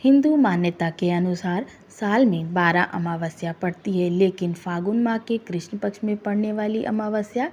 हिंदू मान्यता के अनुसार साल में 12 अमावस्या पड़ती है, लेकिन फागुन माह के कृष्ण पक्ष में पड़ने वाली अमावस्या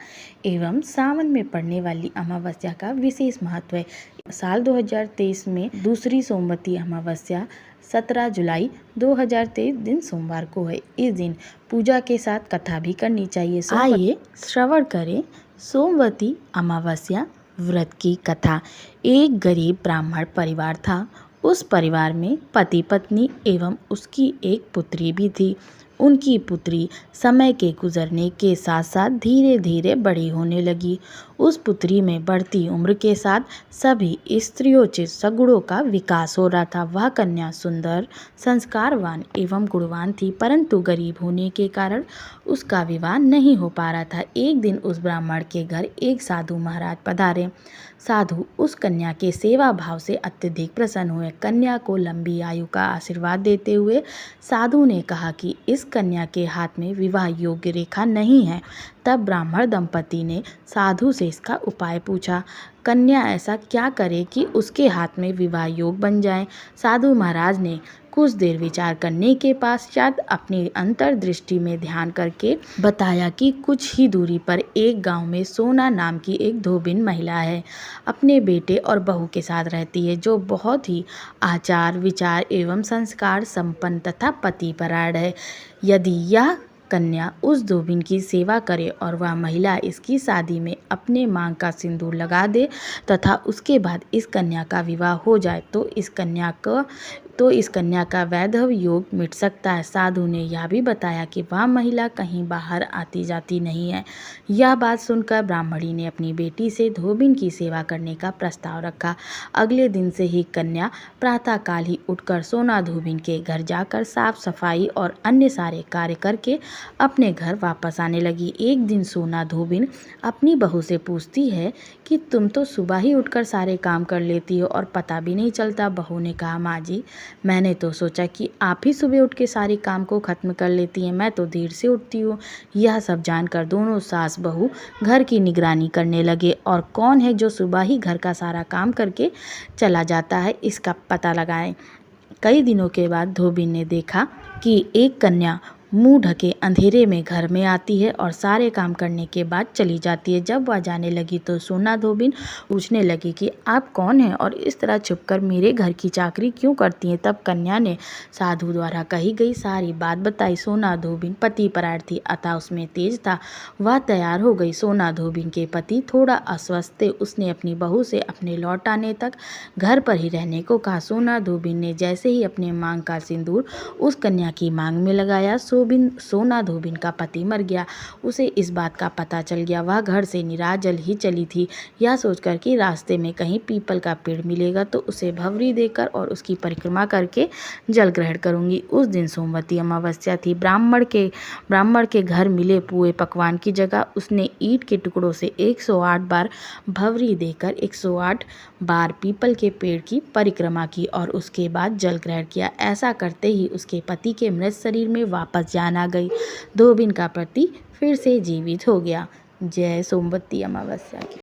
एवं सावन में पड़ने वाली अमावस्या का विशेष महत्व है। साल 2023 में दूसरी सोमवती अमावस्या 17 जुलाई 2023 दिन सोमवार को है। इस दिन पूजा के साथ कथा भी करनी चाहिए। आइए श्रवण करें सोमवती अमावस्या व्रत की कथा। एक गरीब ब्राह्मण परिवार था। उस परिवार में पति पत्नी एवं उसकी एक पुत्री भी थी। उनकी पुत्री समय के गुजरने के साथ साथ धीरे धीरे बड़ी होने लगी। उस पुत्री में बढ़ती उम्र के साथ सभी स्त्रियोचित सगुणों का विकास हो रहा था। वह कन्या सुंदर, संस्कारवान एवं गुणवान थी, परंतु गरीब होने के कारण उसका विवाह नहीं हो पा रहा था। एक दिन उस ब्राह्मण के घर एक साधु महाराज पधारे। साधु उस कन्या के सेवा भाव से अत्यधिक प्रसन्न हुए। कन्या को लंबी आयु का आशीर्वाद देते हुए साधु ने कहा कि इस कन्या के हाथ में विवाह योग्य रेखा नहीं है। तब ब्राह्मण दंपति ने साधु से इसका उपाय पूछा। कन्या ऐसा क्या करे कि उसके हाथ में विवाह योग बन जाए। साधु महाराज ने कुछ देर विचार करने के पश्चात अपनी अंतर्दृष्टि में ध्यान करके बताया कि कुछ ही दूरी पर एक गांव में सोना नाम की एक धोबिन महिला है। अपने बेटे और बहू के साथ रहती है, जो बहुत ही आचार विचार एवं संस्कार संपन्न तथा पतिपरायण है। यदि यह कन्या उस धोबिन की सेवा करे और वह महिला इसकी शादी में अपने मांग का सिंदूर लगा दे तथा उसके बाद इस कन्या का विवाह हो जाए तो इस कन्या का वैधव्य योग मिट सकता है। साधु ने यह भी बताया कि वह महिला कहीं बाहर आती जाती नहीं है। यह बात सुनकर ब्राह्मणी ने अपनी बेटी से धोबिन की सेवा करने का प्रस्ताव रखा। अगले दिन से ही कन्या प्रातःकाल ही उठकर सोना धोबिन के घर जाकर साफ सफाई और अन्य सारे कार्य करके अपने घर वापस आने लगी। एक दिन सोना धोबिन अपनी बहू से पूछती है कि तुम तो सुबह ही उठकर सारे काम कर लेती हो और पता भी नहीं चलता। बहू ने कहा, माँ जी, मैंने तो सोचा कि आप ही सुबह उठ के सारे काम को खत्म कर लेती हैं, मैं तो देर से उठती हूँ। यह सब जानकर दोनों सास बहू घर की निगरानी करने लगे और कौन है जो सुबह ही घर का सारा काम करके चला जाता है, इसका पता लगाएं। कई दिनों के बाद धोबिन ने देखा कि एक कन्या मुंह ढके अंधेरे में घर में आती है और सारे काम करने के बाद चली जाती है। जब वह जाने लगी तो सोना धोबिन पूछने लगी कि आप कौन हैं और इस तरह छुपकर मेरे घर की चाकरी क्यों करती हैं। तब कन्या ने साधु द्वारा कही गई सारी बात बताई। सोना धोबिन पतिपरायण थी, अतः उसमें तेज था। वह तैयार हो गई। सोना धोबिन के पति थोड़ा अस्वस्थ थे। उसने अपनी बहू से अपने लौट आने तक घर पर ही रहने को कहा। सोना धोबिन ने जैसे ही अपने मांग का सिंदूर उस कन्या की मांग में लगाया, सोना धोबिन का पति मर गया। उसे इस बात का पता चल गया। वह घर से निराजल ही चली थी, यह सोचकर कि रास्ते में कहीं पीपल का पेड़ मिलेगा तो उसे भवरी देकर और उसकी परिक्रमा करके जल ग्रहण करूंगी। उस दिन सोमवती अमावस्या थी। ब्राह्मण के घर मिले पुए पकवान की जगह उसने ईंट के टुकड़ों से 108 बार भवरी देकर 108 बार पीपल के पेड़ की परिक्रमा की और उसके बाद जल ग्रहण किया। ऐसा करते ही उसके पति के मृत शरीर में वापस जान आ गई। धोबिन का पति फिर से जीवित हो गया। जय सोमवती अमावस्या की।